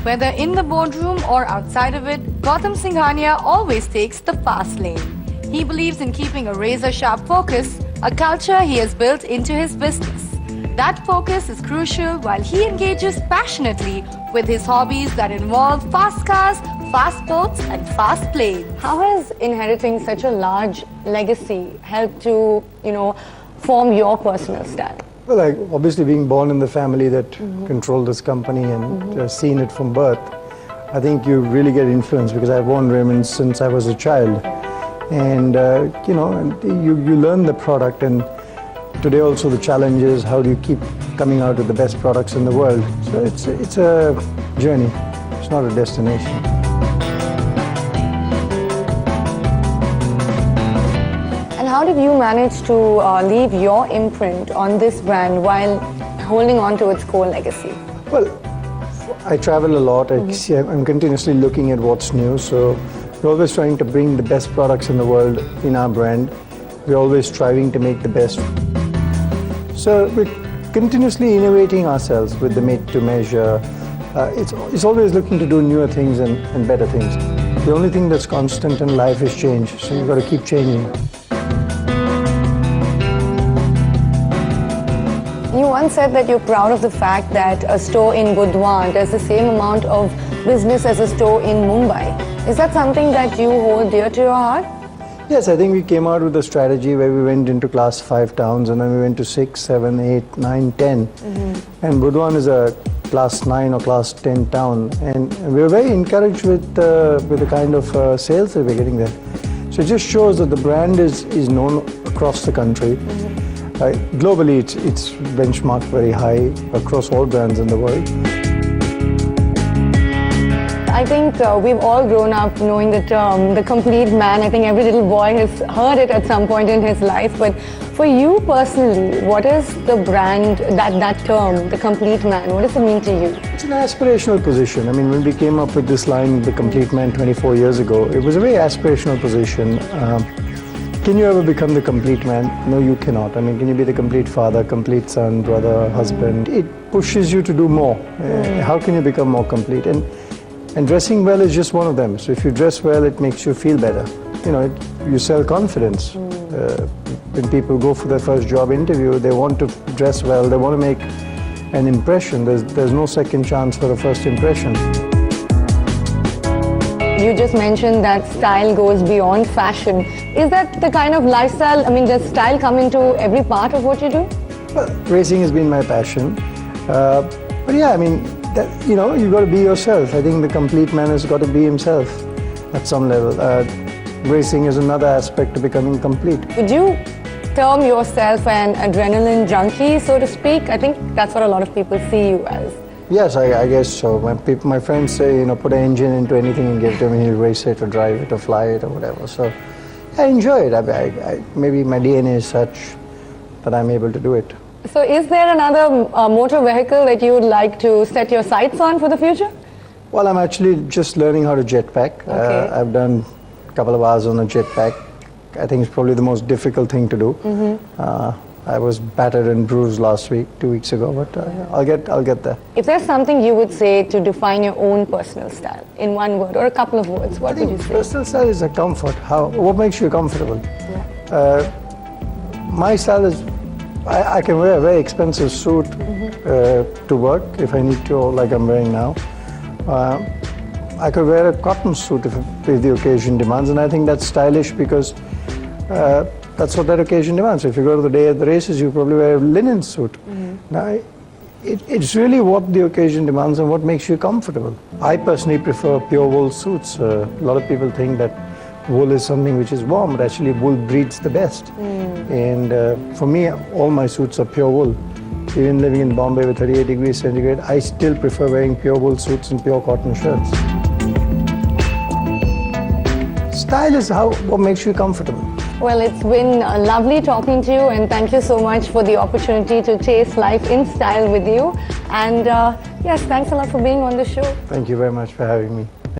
Whether in the boardroom or outside of it, Gautam Singhania always takes the fast lane. He believes in keeping a razor-sharp focus, a culture he has built into his business. That focus is crucial while he engages passionately with his hobbies that involve fast cars, fast boats and fast planes. How has inheriting such a large legacy helped to, form your personal style? Well, obviously being born in the family that controlled this company and seen it from birth, I think you really get influenced because I've worn Raymond since I was a child. And, you learn the product, and today also the challenge is how do you keep coming out with the best products in the world. So it's a journey, it's not a destination. And how did you manage to leave your imprint on this brand while holding on to its core legacy? Well, I travel a lot. I'm continuously looking at what's new. So we're always trying to bring the best products in the world in our brand. We're always striving to make the best. So we're continuously innovating ourselves with the made to measure. It's always looking to do newer things and better things. The only thing that's constant in life is change. So you've got to keep changing. You once said that you're proud of the fact that a store in Budwan does the same amount of business as a store in Mumbai. Is that something that you hold dear to your heart? Yes, I think we came out with a strategy where we went into class 5 towns and then we went to 6, 7, 8, 9, 10. And Budwan is a class 9 or class 10 town. And we were very encouraged with the kind of sales that we're getting there. So it just shows that the brand is known across the country. Globally, it's benchmarked very high across all brands in the world. I think we've all grown up knowing the term, the complete man. I think every little boy has heard it at some point in his life. But for you personally, what is the brand, that term, the complete man, what does it mean to you? It's an aspirational position. I mean, when we came up with this line, the complete man, 24 years ago, it was a very aspirational position. Can you ever become the complete man? No, you cannot. I mean, can you be the complete father, complete son, brother, husband? It pushes you to do more. How can you become more complete? And dressing well is just one of them. So if you dress well, it makes you feel better. You sell confidence. When people go for their first job interview, they want to dress well, they want to make an impression. There's no second chance for a first impression. You just mentioned that style goes beyond fashion. Is that the kind of lifestyle, does style come into every part of what you do? Well, racing has been my passion. But yeah, you've got to be yourself. I think the complete man has got to be himself at some level. Racing is another aspect to becoming complete. Would you term yourself an adrenaline junkie, so to speak? I think that's what a lot of people see you as. Yes, I guess so. My friends say, put an engine into anything and give it to me, he'll race it or drive it or fly it or whatever. So I enjoy it. Maybe my DNA is such that I'm able to do it. So is there another motor vehicle that you would like to set your sights on for the future? Well, I'm actually just learning how to jetpack. Okay. I've done a couple of hours on a jetpack. I think it's probably the most difficult thing to do. I was battered and bruised 2 weeks ago, but I'll get there. If there's something you would say to define your own personal style in one word or a couple of words, what would you say? Personal style is a comfort. What makes you comfortable? Yeah. My style is I can wear a very expensive suit to work if I need to, like I'm wearing now. I could wear a cotton suit if the occasion demands, and I think that's stylish because that's what that occasion demands. So if you go to the day at the races, you probably wear a linen suit. Now, it's really what the occasion demands and what makes you comfortable. I personally prefer pure wool suits. A lot of people think that wool is something which is warm, but actually wool breeds the best. And for me, all my suits are pure wool. Even living in Bombay with 38 degrees centigrade, I still prefer wearing pure wool suits and pure cotton shirts. Style is what makes you comfortable. Well, it's been lovely talking to you, and thank you so much for the opportunity to taste life in style with you. And yes, thanks a lot for being on the show. Thank you very much for having me.